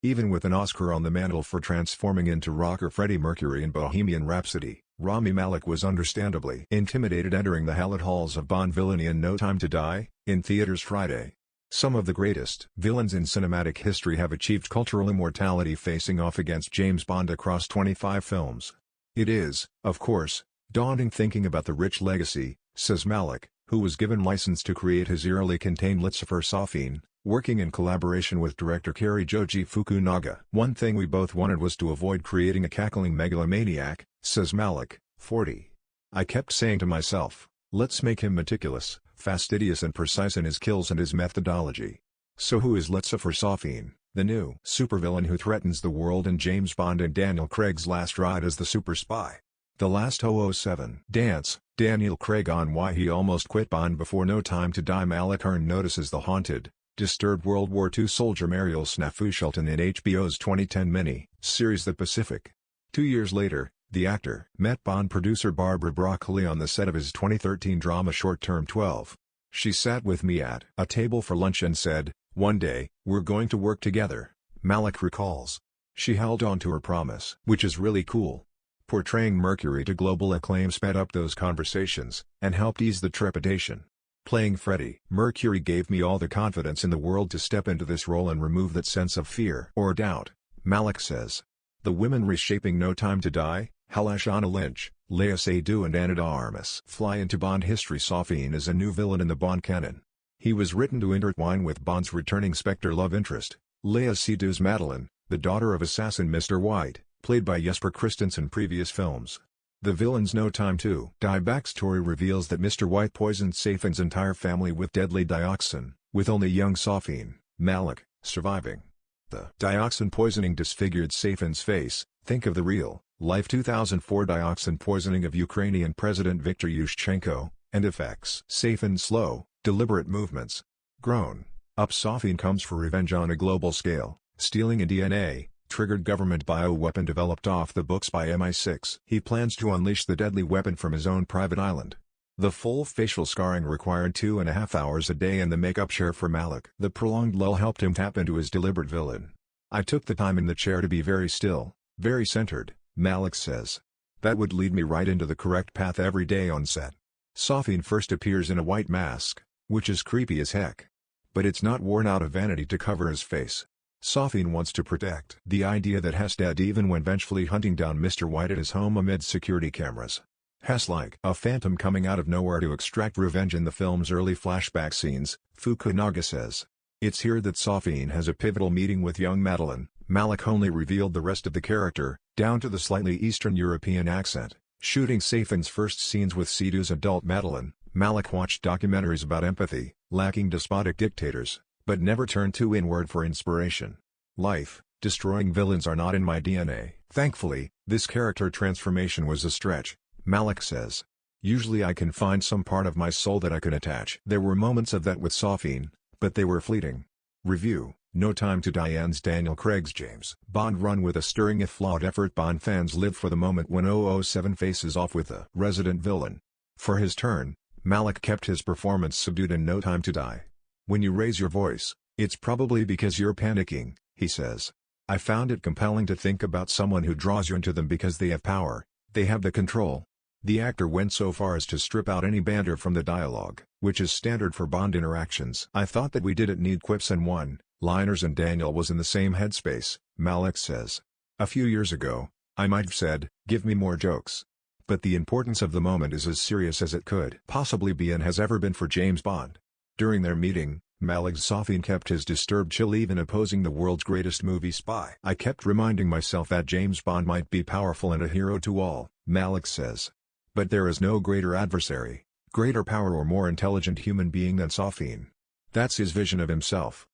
Even with an Oscar on the mantel for transforming into rocker Freddie Mercury in Bohemian Rhapsody, Rami Malek was understandably intimidated entering the hallowed halls of Bond villainy in No Time to Die, in theaters Friday. Some of the greatest villains in cinematic history have achieved cultural immortality facing off against James Bond across 25 films. It is, of course, daunting thinking about the rich legacy, says Malek, who was given license to create his eerily contained Lucifer Safin, working in collaboration with director Cary Joji Fukunaga. One thing we both wanted was to avoid creating a cackling megalomaniac, says Malek, 40. I kept saying to myself, let's make him meticulous, fastidious and precise in his kills and his methodology. So who is Lucifer Safin, the new supervillain who threatens the world in James Bond and Daniel Craig's last ride as the super spy? The Last 007 Dance, Daniel Craig on why he almost quit Bond before No Time to Die. Malek Hearn notices the haunted, disturbed World War II soldier Mariel Snafu Shelton in HBO's 2010 mini-series The Pacific. 2 years later, the actor met Bond producer Barbara Broccoli on the set of his 2013 drama Short Term 12. She sat with me at a table for lunch and said, "One day, we're going to work together," Malek recalls. She held on to her promise, which is really cool. Portraying Mercury to global acclaim sped up those conversations, and helped ease the trepidation. Playing Freddie Mercury gave me all the confidence in the world to step into this role and remove that sense of fear or doubt, Malek says. The women reshaping No Time to Die, Halashana Lynch, Lea Seydoux and Ana de Armas fly into Bond history. Safin is a new villain in the Bond canon. He was written to intertwine with Bond's returning Spectre love interest, Lea Seydoux's Madeline, the daughter of assassin Mr. White, played by Jesper Christensen in previous films. The villain's No Time to Die backstory reveals that Mr. White poisoned Safin's entire family with deadly dioxin, with only young Safin, Malek, surviving. The dioxin poisoning disfigured Safin's face. Think of the real-life 2004 dioxin poisoning of Ukrainian President Viktor Yushchenko, and affects Safin's slow, deliberate movements. Grown up Safin comes for revenge on a global scale, stealing a DNA-triggered government bioweapon developed off the books by MI6. He plans to unleash the deadly weapon from his own private island. The full facial scarring required 2.5 hours a day and the makeup chair for Malek. The prolonged lull helped him tap into his deliberate villain. I took the time in the chair to be very still, very centered, Malek says. That would lead me right into the correct path every day on set. Safin first appears in a white mask, which is creepy as heck. But it's not worn out of vanity to cover his face. Safin wants to protect the idea that Hess dead even when vengefully hunting down Mr. White at his home amid security cameras. Hess like a phantom coming out of nowhere to extract revenge in the film's early flashback scenes, Fukunaga says. It's here that Safin has a pivotal meeting with young Madeline. Malek only revealed the rest of the character, down to the slightly Eastern European accent. Shooting Safin's first scenes with Seydoux's adult Madeline, Malek watched documentaries about empathy, lacking despotic dictators, but never turned too inward for inspiration. Life-destroying villains are not in my DNA. Thankfully, this character transformation was a stretch, Malek says. Usually I can find some part of my soul that I can attach. There were moments of that with Safin, but they were fleeting. Review: No Time to Die ends Daniel Craig's James Bond run with a stirring if flawed effort. Bond fans live for the moment when 007 faces off with the resident villain. For his turn, Malek kept his performance subdued in No Time to Die. When you raise your voice, it's probably because you're panicking, he says. I found it compelling to think about someone who draws you into them because they have power, they have the control. The actor went so far as to strip out any banter from the dialogue, which is standard for Bond interactions. I thought that we didn't need quips and one-liners and Daniel was in the same headspace, Malek says. A few years ago, I might have said, give me more jokes. But the importance of the moment is as serious as it could possibly be and has ever been for James Bond. During their meeting, Malek's Safin kept his disturbed chill even opposing the world's greatest movie spy. I kept reminding myself that James Bond might be powerful and a hero to all, Malek says. But there is no greater adversary, greater power or more intelligent human being than Safin. That's his vision of himself.